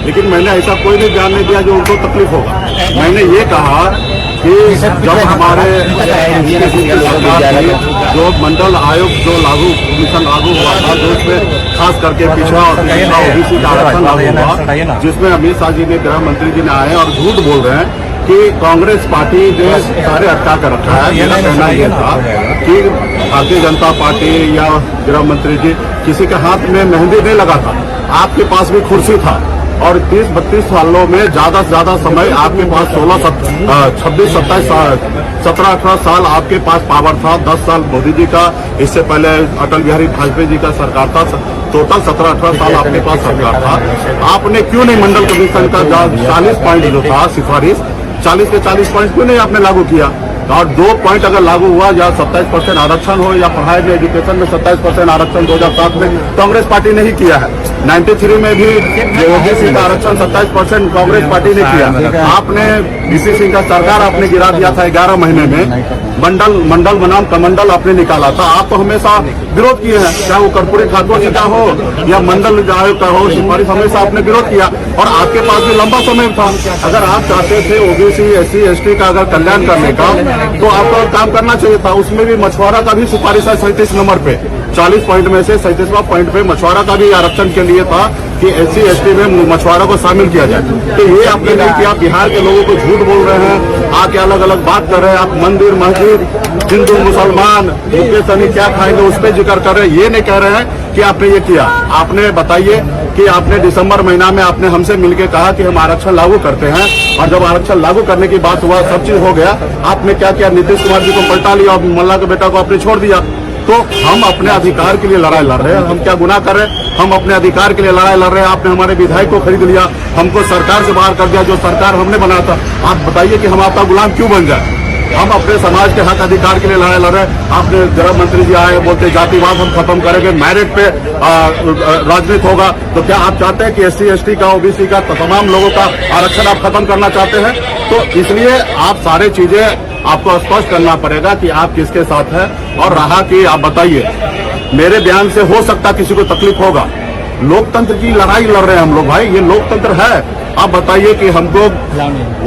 लेकिन मैंने ऐसा कोई भी बयान नहीं दिया जो उनको तकलीफ होगा। मैंने ये कहा कि जब हमारे सरकार की जो मंडल आयोग जो मिशन लागू हुआ था, जो उसमें खास करके पिछड़ा और ओबीसी का आरक्षण लागू हुआ, जिसमें अमित शाह जी ने, गृह मंत्री जी ने आए और झूठ बोल रहे हैं कि कांग्रेस पार्टी ने सारे अटका कर रखा है। मेरा कहना यह था कि भारतीय जनता पार्टी या गृह मंत्री जी किसी के हाथ में मेहंदी नहीं लगा था, आपके पास भी कुर्सी था और 30-32 सालों में ज्यादा से ज्यादा समय आपके पास 17-18 साल आपके पास पावर था। 10 साल मोदी जी का, इससे पहले अटल बिहारी वाजपेयी जी का सरकार था। टोटल 17-18 साल आपके पास सरकार था। आपने क्यों नहीं मंडल कमीशन का 40 पॉइंट जो था सिफारिश, 40 के 40 पॉइंट क्यों नहीं आपने लागू किया? और 2 पॉइंट अगर लागू हुआ, या 27% आरक्षण हो, या पढ़ाई में, एजुकेशन में 27% आरक्षण 2007 में कांग्रेस पार्टी ने ही किया है। 93 में भी ओबीसी का आरक्षण 27% कांग्रेस पार्टी ने किया। आपने बीसी सिंह का सरकार आपने गिरा दिया था 11 महीने में। मंडल बनाम कमंडल आपने निकाला था। आप तो हमेशा विरोध किए हैं, चाहे वो कर्पूरी खातों का हो या मंडल आयोग का हो, सिफारिश हमेशा आपने विरोध किया और आपके पास भी लंबा समय था। अगर आप चाहते थे ओबीसी, एससी, एसटी का अगर कल्याण करने का, तो आपको काम करना चाहिए था। उसमें भी मछुआरा का भी सिफारिश है 37 नंबर पे, 40 पॉइंट में से 37वां पॉइंट पे मछुआरा का भी आरक्षण के लिए था कि एससी एसटी में मछुआरा को शामिल किया जाए। तो ये आपने नहीं किया। बिहार के लोगों को झूठ बोल रहे हैं, आके अलग अलग बात कर रहे हैं। आप मंदिर, मस्जिद, हिंदू, मुसलमान, मुकेश सहनी क्या खाएंगे उस पर जिक्र कर रहे हैं। ये नहीं कह रहे हैं कि आपने ये किया। आपने बताइए कि आपने दिसंबर महीना में आपने हमसे मिलकर कहा कि हम आरक्षण लागू करते हैं, और जब आरक्षण लागू करने की बात हुआ, सब चीज हो गया, आपने क्या किया? नीतीश कुमार जी को पलटा लिया और मल्ला के बेटा को आपने छोड़ दिया। तो हम अपने अधिकार के लिए लड़ाई लड़ रहे हैं। हम क्या गुनाह कर रहे हैं? हम अपने अधिकार के लिए लड़ाई लड़ रहे हैं। आपने हमारे विधायक को खरीद लिया, हमको सरकार से बाहर कर दिया, जो सरकार हमने बनाया था। आप बताइए कि हम आपका गुलाम क्यों बन जाए? हम अपने समाज के हक अधिकार के लिए लड़ाई लड़ रहे हैं। आपने गृह मंत्री जी आए, बोलते जातिवाद हम खत्म करेंगे, मेरिट पे राजनीति होगा। तो क्या आप चाहते हैं कि एससी एसटी का, ओबीसी का, तमाम लोगों का आरक्षण आप खत्म करना चाहते हैं? तो इसलिए आप सारे चीजें आपको स्पष्ट करना पड़ेगा कि आप किसके साथ हैं। और रहा कि आप बताइए, मेरे बयान से हो सकता किसी को तकलीफ होगा। लोकतंत्र की लड़ाई लड़ रहे हैं हम लोग भाई, ये लोकतंत्र है। आप बताइए कि हमको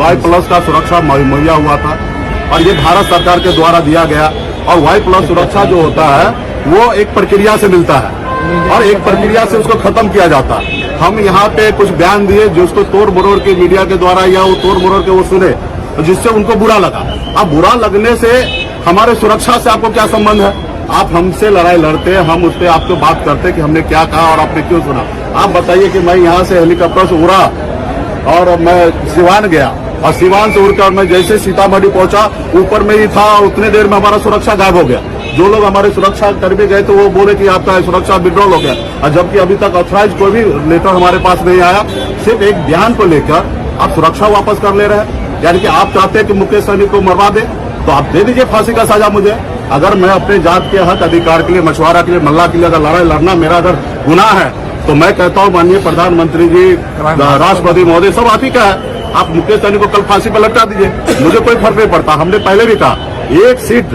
Y+ का सुरक्षा मुहैया हुआ था और ये भारत सरकार के द्वारा दिया गया। और Y+ सुरक्षा जो होता है वो एक प्रक्रिया से मिलता है और एक प्रक्रिया से उसको खत्म किया जाता है। हम यहाँ पे कुछ बयान दिए जो उसको तोड़ मरोड़ के मीडिया के द्वारा या वो तोड़ मरोड़ के वो सुने, जिससे उनको बुरा लगा। अब बुरा लगने से हमारे सुरक्षा से आपको क्या संबंध है? आप हमसे लड़ाई लड़ते हैं, हम उस पर आपको बात करते कि हमने क्या कहा और आपने क्यों सुना। आप बताइए कि मैं यहाँ से हेलीकॉप्टर से उड़ा और मैं सिवान गया, और सिवान से उड़कर मैं जैसे सीतामढ़ी पहुंचा, ऊपर में ही था, उतने देर में हमारा सुरक्षा गायब हो गया। जो लोग हमारे सुरक्षा कर्मी गए तो वो बोले कि आपका सुरक्षा विड्रॉल हो गया, और जबकि अभी तक ऑथराइज कोई भी लेटर हमारे पास नहीं आया। सिर्फ एक बयान को लेकर आप सुरक्षा वापस कर ले रहे हैं। यानी कि आप चाहते हैं कि मुकेश सहनी को मरवा दे, तो आप दे दीजिए फांसी का सजा मुझे। अगर मैं अपने जात के हक अधिकार के लिए, मछुआरा के लिए, मल्ला के लिए अगर लड़ाई लड़ना मेरा अगर गुनाह है, तो मैं कहता हूँ माननीय प्रधानमंत्री जी, राष्ट्रपति महोदय, सब आप ही का है। आप मुकेश सहनी को कल फांसी पर लटका दीजिए, मुझे कोई फर्क नहीं पड़ता। हमने पहले भी कहा, एक सीट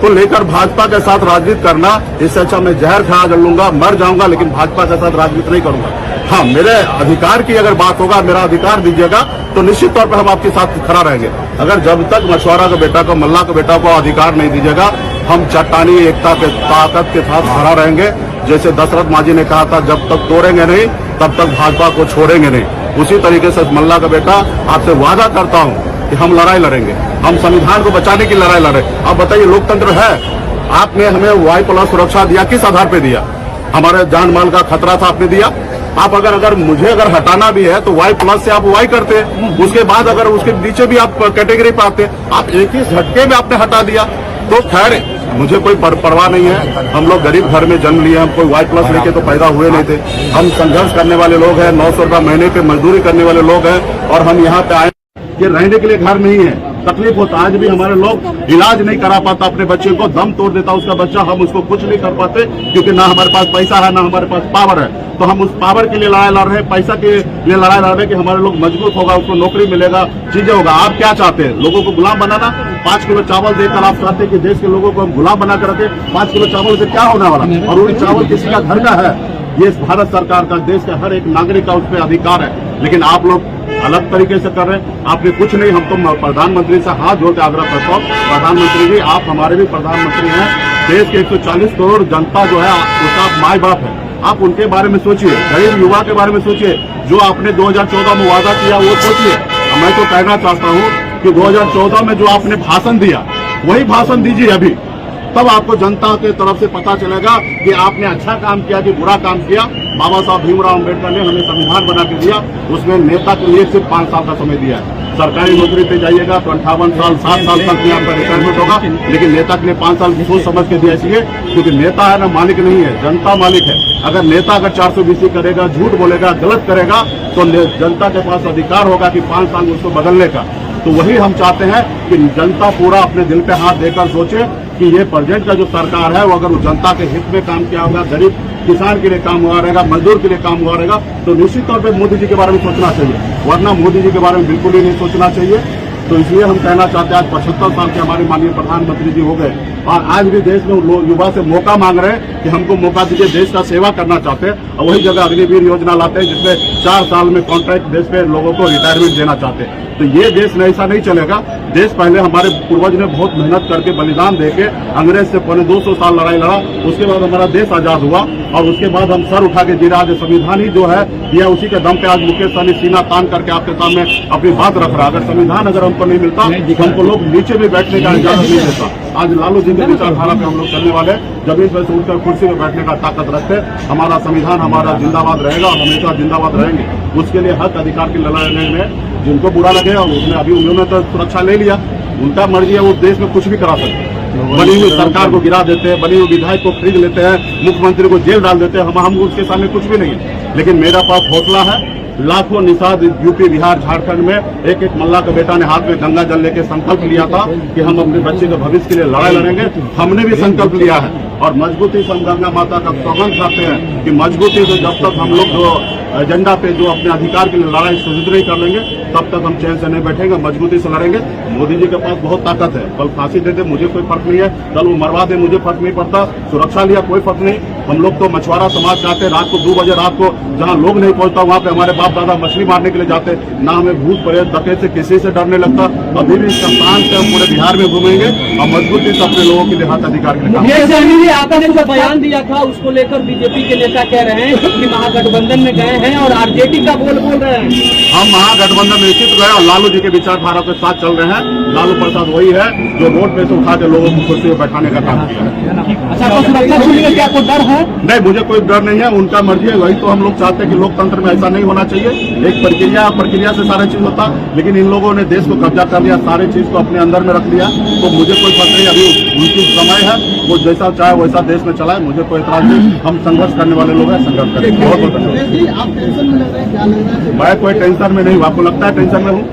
को लेकर भाजपा के साथ राजनीति करना, इससे अच्छा मैं जहर खा लूंगा, मर जाऊंगा, लेकिन भाजपा के साथ राजनीति नहीं करूंगा। हाँ, मेरे अधिकार की अगर बात होगा, मेरा अधिकार दीजिएगा, तो निश्चित तौर पर हम आपके साथ खड़ा रहेंगे। अगर जब तक मछुआरा का बेटा को, मल्ला के बेटा को अधिकार नहीं दीजिएगा, हम चट्टानी एकता के ताकत के साथ खड़ा रहेंगे। जैसे दशरथ मांझी ने कहा था, जब तक तोड़ेंगे नहीं तब तक भाजपा को छोड़ेंगे नहीं। उसी तरीके से मल्ला का बेटा आपसे वादा करता हूँ कि हम लड़ाई लड़ेंगे, हम संविधान को बचाने की लड़ाई लड़े। आप बताइए, लोकतंत्र है। आपने हमें Y+ सुरक्षा दिया, किस आधार पे दिया? हमारे जान माल का खतरा था, आपने दिया। आप अगर मुझे हटाना भी है तो Y+ से आप Y करते, उसके बाद अगर उसके नीचे भी आप कैटेगरी पे आते, आप एक ही झटके में आपने हटा दिया। तो खैर, मुझे कोई परवाह नहीं है। हम लोग गरीब घर में जन्म लिए, हम कोई Y+ लेके तो पैदा हुए नहीं थे। हम संघर्ष करने वाले लोग हैं, 900 रुपया महीने पे मजदूरी करने वाले लोग हैं, और हम यहाँ पे आए, ये रहने के लिए घर नहीं है। तकलीफ होता, आज भी हमारे लोग इलाज नहीं करा पाता, अपने बच्चे को दम तोड़ देता उसका बच्चा, हम उसको कुछ नहीं कर पाते, क्योंकि ना हमारे पास पैसा है, ना हमारे पास पावर है। तो हम उस पावर के लिए लड़ाई लड़ रहे हैं, पैसा के लिए लड़ाई लड़ रहे हैं कि हमारे लोग मजबूत होगा, उसको नौकरी मिलेगा, चीजें होगा। आप क्या चाहते हैं? लोगों को गुलाम बनाना? 5 किलो चावल देकर आप चाहते हैं कि देश के लोगों को हम गुलाम बना कर रखें? 5 किलो चावल से क्या होने वाला? और वो चावल किसी का घर का है, ये भारत सरकार का, देश का हर एक नागरिक का उस पर अधिकार है। लेकिन आप लोग अलग तरीके से कर रहे हैं। आपने कुछ नहीं, हम तो प्रधानमंत्री से हाथ जोड़ के आग्रह करता हूँ, प्रधानमंत्री जी आप हमारे भी प्रधानमंत्री हैं। देश के 140 करोड़ जनता जो है उसका माई बाप है। आप उनके बारे में सोचिए, गरीब युवा के बारे में सोचिए, जो आपने 2014 में वादा किया वो सोचिए। मैं तो कहना चाहता हूँ कि 2014 में जो आपने भाषण दिया वही भाषण दीजिए अभी, तब आपको जनता के तरफ से पता चलेगा कि आपने अच्छा काम किया कि बुरा काम किया। बाबा साहब भीमराव अम्बेडकर ने हमें संविधान बना के दिया, उसमें नेता के लिए सिर्फ 5 साल का समय दिया है। सरकारी नौकरी पे जाइएगा तो 58 साल 7 साल तक में आपका रिटायरमेंट होगा, लेकिन नेता के लिए 5 साल सोच समझ के दिया। इसलिए क्योंकि नेता है ना, मालिक नहीं है, जनता मालिक है। अगर नेता अगर 420 करेगा, झूठ बोलेगा, गलत करेगा, तो जनता के पास अधिकार होगा कि 5 साल में उसको बदलने का। तो वही हम चाहते हैं कि जनता पूरा अपने दिल पे हाथ देकर सोचे कि ये प्रेजेंट का जो सरकार है वो अगर जनता के हित में काम किया होगा, गरीब किसान के लिए काम हुआ रहेगा, मजदूर के लिए काम हुआ रहेगा, तो निश्चित तौर पे मोदी जी के बारे में सोचना चाहिए, वरना मोदी जी के बारे में बिल्कुल ही नहीं सोचना चाहिए। तो इसलिए हम कहना चाहते हैं आज 75 साल के हमारे माननीय प्रधानमंत्री जी हो गए और आज भी देश में लोग युवा से मौका मांग रहे हैं कि हमको मौका दीजिए, देश का सेवा करना चाहते हैं। और वही जगह अग्निवीर योजना लाते हैं जिसमें 4 साल में कॉन्ट्रैक्ट बेस पे लोगों को रिटायरमेंट देना चाहते हैं। तो ये देश में ऐसा नहीं चलेगा। देश पहले हमारे पूर्वज ने बहुत मेहनत करके बलिदान देके अंग्रेज से 250 साल लड़ाई लड़ा, उसके बाद हमारा देश आजाद हुआ और उसके बाद हम सर उठा के जी रहे। संविधान ही जो है यह उसी के दम पे आज मुकेश सहनी सीना तान करके आपके सामने अपनी बात रख रहा है। अगर संविधान अगर हमको नहीं मिलता तो हमको लोग नीचे भी बैठने का इजाजत नहीं देता। आज लालू जी के विचारधारा पे हम लोग चलने वाले, जमीन पर से उठकर कुर्सी में बैठने का ताकत रखते। हमारा संविधान हमारा जिंदाबाद रहेगा और हमेशा जिंदाबाद रहेंगे। उसके लिए हक अधिकार की लड़ाई में जिनको बुरा लगेगा उसने अभी उन्होंने तो सुरक्षा ले लिया, उनका मर्जी है, वो देश में कुछ भी करा सकते हैं। बनी हुई सरकार को गिरा देते हैं, बनी हुई विधायक को खरीद लेते हैं, मुख्यमंत्री को जेल डाल देते हैं। हम उसके सामने कुछ भी नहीं है। लेकिन मेरा पास हौसला है। लाखों निषाद यूपी, बिहार, झारखंड में एक एक मल्ला का बेटा ने हाथ में गंगा जल लेके संकल्प लिया था कि हम अपने बच्चे के भविष्य के लिए लड़ाई लड़ेंगे। हमने भी संकल्प लिया है और मजबूती से हम गंगा माता का सौगंध करते हैं कि मजबूती से जब तक हम लोग जो एजेंडा पे जो अपने अधिकार के लिए लड़ाई सुदृढ़ नहीं कर लेंगे तब तक हम चैन से नहीं बैठेंगे, मजबूती से लड़ेंगे। मोदी जी के पास बहुत ताकत है, कल फांसी दे दे मुझे कोई फर्क नहीं है, कल वो मरवा दे मुझे फर्क नहीं पड़ता, सुरक्षा लिया कोई फर्क नहीं। हम लोग तो मछुआरा समाज जाते रात को 2 बजे रात को जहाँ लोग नहीं पहुंचता वहाँ पे हमारे बाप दादा मछली मारने के लिए जाते, ना हमें भूत प्रेत डकैत से किसी से डरने लगता। अभी भी शान से हम पूरे बिहार में घूमेंगे और मजबूती से अपने लोगों के लिए हाथ अधिकार के लिए। आपने जो बयान दिया था उसको लेकर बीजेपी के नेता कह रहे हैं कि महागठबंधन में गए हैं और आरजेडी का बोल रहे हैं। हम महागठबंधन में निश्चित गए और लालू जी के विचारधारा के साथ चल रहे हैं। लालू प्रसाद वही है जो वोट पे से उठा के लोगों को कुर्सी पर बैठाने का काम किया है। क्या कोई डर है? नहीं, मुझे कोई डर नहीं है, उनका मर्जी है। वही तो हम लोग चाहते हैं कि लोकतंत्र में ऐसा नहीं होना चाहिए। एक प्रक्रिया से सारा चीज होता, लेकिन इन लोगों ने देश को कब्जा कर लिया, सारे चीज को अपने अंदर में रख लिया। तो मुझे कोई फर्क नहीं, अभी उनकी समय है, वो जैसा चाहे वैसा देश में चलाए, मुझे कोई एतराज नहीं। हम संघर्ष करने वाले लोग हैं, संघर्ष करेंगे। बहुत बहुत धन्यवाद। मैं कोई टेंशन में नहीं हूँ, आपको लगता है टेंशन में हूँ?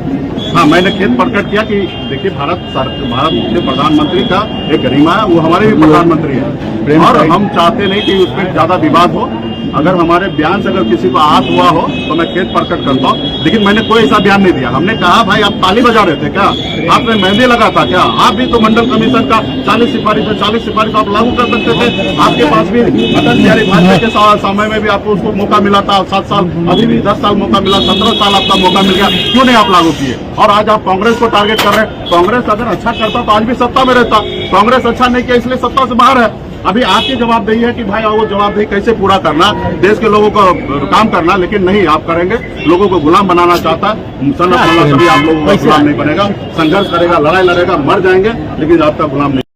हाँ, मैंने खेद प्रकट किया कि देखिए भारत के प्रधानमंत्री का एक गरिमा है, वो हमारे भी प्रधानमंत्री है और हम चाहते नहीं कि उस पर ज्यादा विवाद हो। अगर हमारे बयान से अगर किसी को आहत हुआ हो तो मैं खेद प्रकट करता हूँ, लेकिन मैंने कोई ऐसा बयान नहीं दिया। हमने कहा भाई आप ताली बजा रहे थे क्या, आपने मेहंदी लगा था क्या, आप भी तो मंडल कमीशन का 40 सिफारिश आप लागू कर सकते थे। आपके पास भी अटल बिहारी वाजपेयी के समय में भी आपको उसको मौका मिला था, 7 साल, अभी भी 10 साल मौका मिला, 17 साल आपका मौका मिल गया, क्यों नहीं आप लागू किए? और आज आप कांग्रेस को टारगेट कर रहे हैं। कांग्रेस अगर अच्छा करता तो आज भी सत्ता में रहता, कांग्रेस अच्छा नहीं किया इसलिए सत्ता से बाहर है। अभी आपकी जवाबदेही है कि भाई वो जवाबदेही कैसे पूरा करना, देश के लोगों को काम करना, लेकिन नहीं आप करेंगे। लोगों को गुलाम बनाना चाहता है, सभी आप लोगों का गुलाम नहीं बनेगा, संघर्ष करेगा, लड़ाई लड़ेगा, मर जाएंगे, लेकिन आपका गुलाम नहीं।